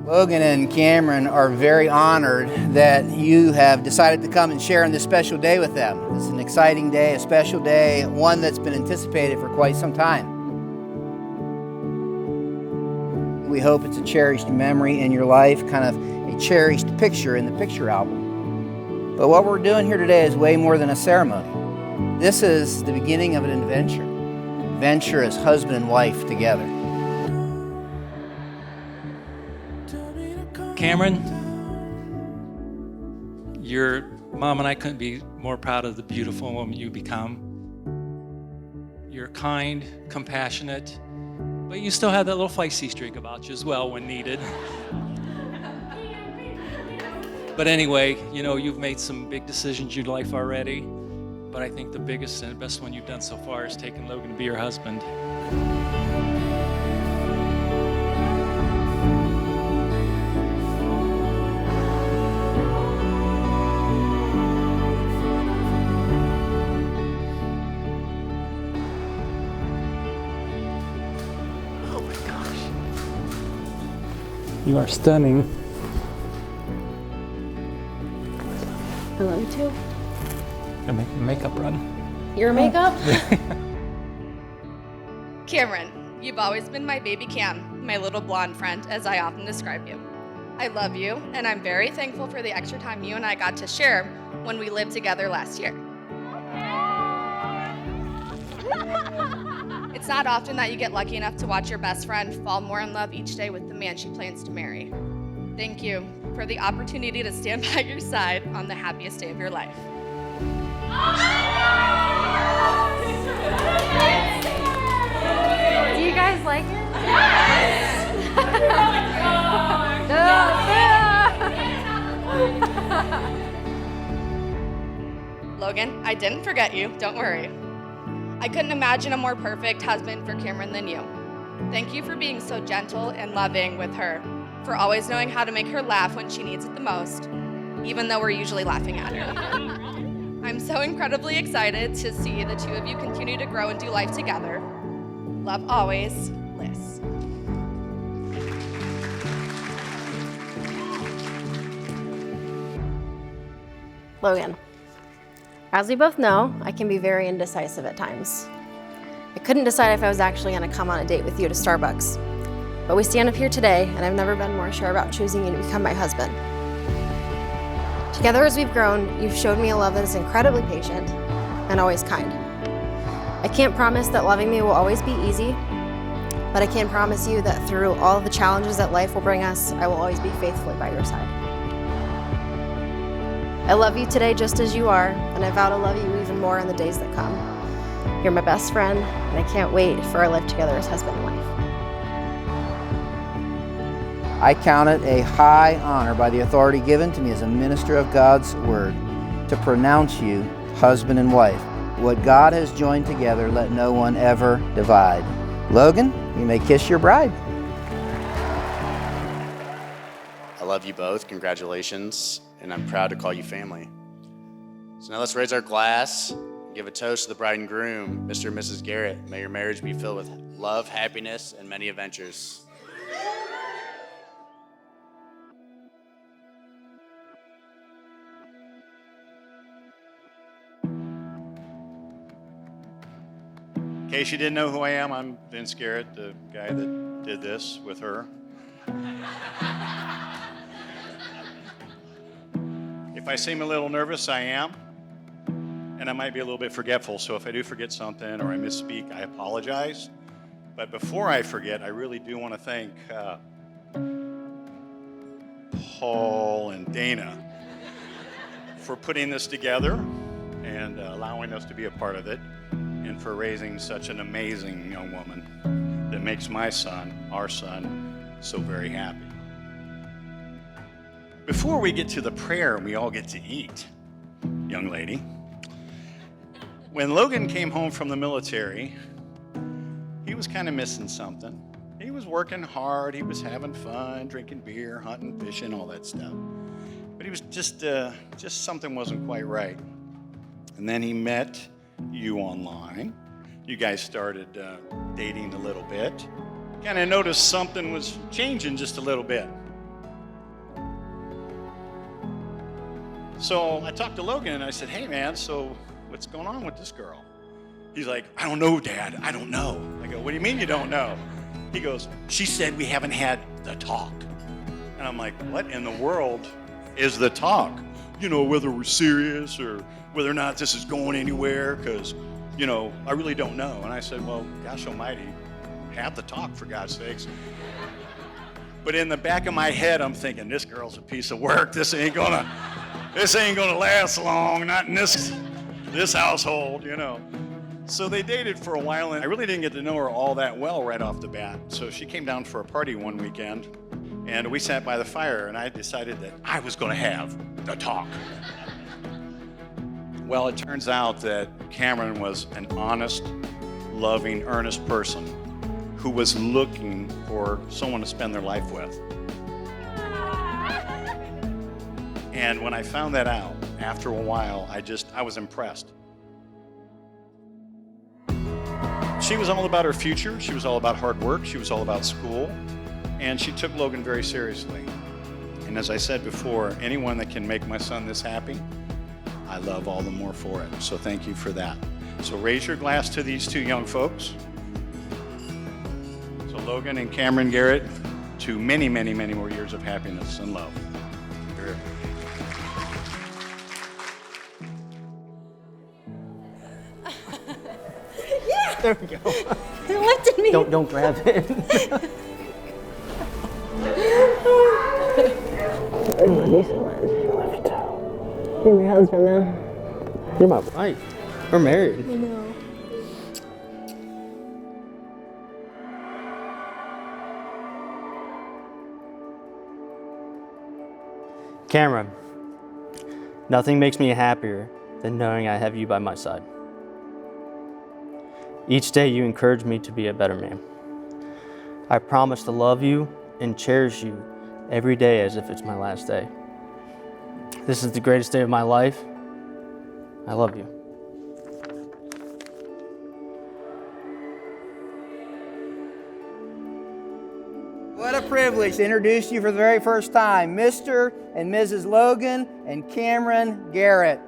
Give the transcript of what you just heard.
Logan and Cameron are very honored that you have decided to come and share on this special day with them. It's an exciting day, a special day, one that's been anticipated for quite some time. We hope it's a cherished memory in your life, kind of a cherished picture in the picture album. But what we're doing here today is way more than a ceremony. This is the beginning of an adventure. Adventure as husband and wife together. Cameron, your mom and I couldn't be more proud of the beautiful woman you become. You're kind, compassionate, but you still have that little feisty streak about you as well when needed. But anyway, you know, you've made some big decisions in your life already, but I think the biggest and best one you've done so far is taking Logan to be your husband. You are stunning. I love you too. Gonna make your makeup run. Your makeup? Cameron, you've always been my baby Cam, my little blonde friend, as I often describe you. I love you, and I'm very thankful for the extra time you and I got to share when we lived together last year. It's not often that you get lucky enough to watch your best friend fall more in love each day with the man she plans to marry. Thank you for the opportunity to stand by your side on the happiest day of your life. Do you guys like it? Logan, I didn't forget you, don't worry. I couldn't imagine a more perfect husband for Cameron than you. Thank you for being so gentle and loving with her, for always knowing how to make her laugh when she needs it the most, even though we're usually laughing at her. I'm so incredibly excited to see the two of you continue to grow and do life together. Love always, Liz. Logan, as we both know, I can be very indecisive at times. I couldn't decide if I was actually going to come on a date with you to Starbucks. But we stand up here today, and I've never been more sure about choosing you to become my husband. Together as we've grown, you've showed me a love that is incredibly patient and always kind. I can't promise that loving me will always be easy, but I can promise you that through all of the challenges that life will bring us, I will always be faithfully by your side. I love you today just as you are, and I vow to love you even more in the days that come. You're my best friend, and I can't wait for our life together as husband and wife. I count it a high honor by the authority given to me as a minister of God's Word to pronounce you husband and wife. What God has joined together, let no one ever divide. Logan, you may kiss your bride. I love you both. Congratulations. And I'm proud to call you family. So now let's raise our glass and give a toast to the bride and groom, Mr. and Mrs. Garrett. May your marriage be filled with love, happiness, and many adventures. In case you didn't know who I am, I'm Vince Garrett, the guy that did this with her. If I seem a little nervous, I am, and I might be a little bit forgetful, so if I do forget something or I misspeak, I apologize. But before I forget, I really do want to thank Paul and Dana for putting this together and allowing us to be a part of it, and for raising such an amazing young woman that makes my son, our son, so very happy. Before we get to the prayer and we all get to eat, young lady, when Logan came home from the military, he was kind of missing something. He was working hard, he was having fun, drinking beer, hunting, fishing, all that stuff. But he was just something wasn't quite right. And then he met you online. You guys started dating a little bit. Kind of noticed something was changing just a little bit. So I talked to Logan and I said, hey man, so what's going on with this girl? He's like, I don't know, Dad, I don't know. I go, what do you mean you don't know? He goes, she said we haven't had the talk. And I'm like, what in the world is the talk? You know, whether we're serious or whether or not this is going anywhere, because, you know, I really don't know. And I said, well, gosh almighty, have the talk for God's sakes. But in the back of my head, I'm thinking, this girl's a piece of work. This ain't gonna last long, not in this household, you know. So they dated for a while, and I really didn't get to know her all that well right off the bat. So she came down for a party one weekend, and we sat by the fire, and I decided that I was gonna have the talk. Well, it turns out that Cameron was an honest, loving, earnest person who was looking for someone to spend their life with. And when I found that out, after a while, I was impressed. She was all about her future. She was all about hard work. She was all about school. And she took Logan very seriously. And as I said before, anyone that can make my son this happy, I love all the more for it. So thank you for that. So raise your glass to these two young folks. So Logan and Cameron Garrett, to many, many, many more years of happiness and love. Here. There we go. It lifted me. Don't grab it. You're my husband now. You're my wife. We're married. I know. Cameron, nothing makes me happier than knowing I have you by my side. Each day you encourage me to be a better man. I promise to love you and cherish you every day as if it's my last day. This is the greatest day of my life. I love you. What a privilege to introduce you for the very first time, Mr. and Mrs. Logan and Cameron Garrett.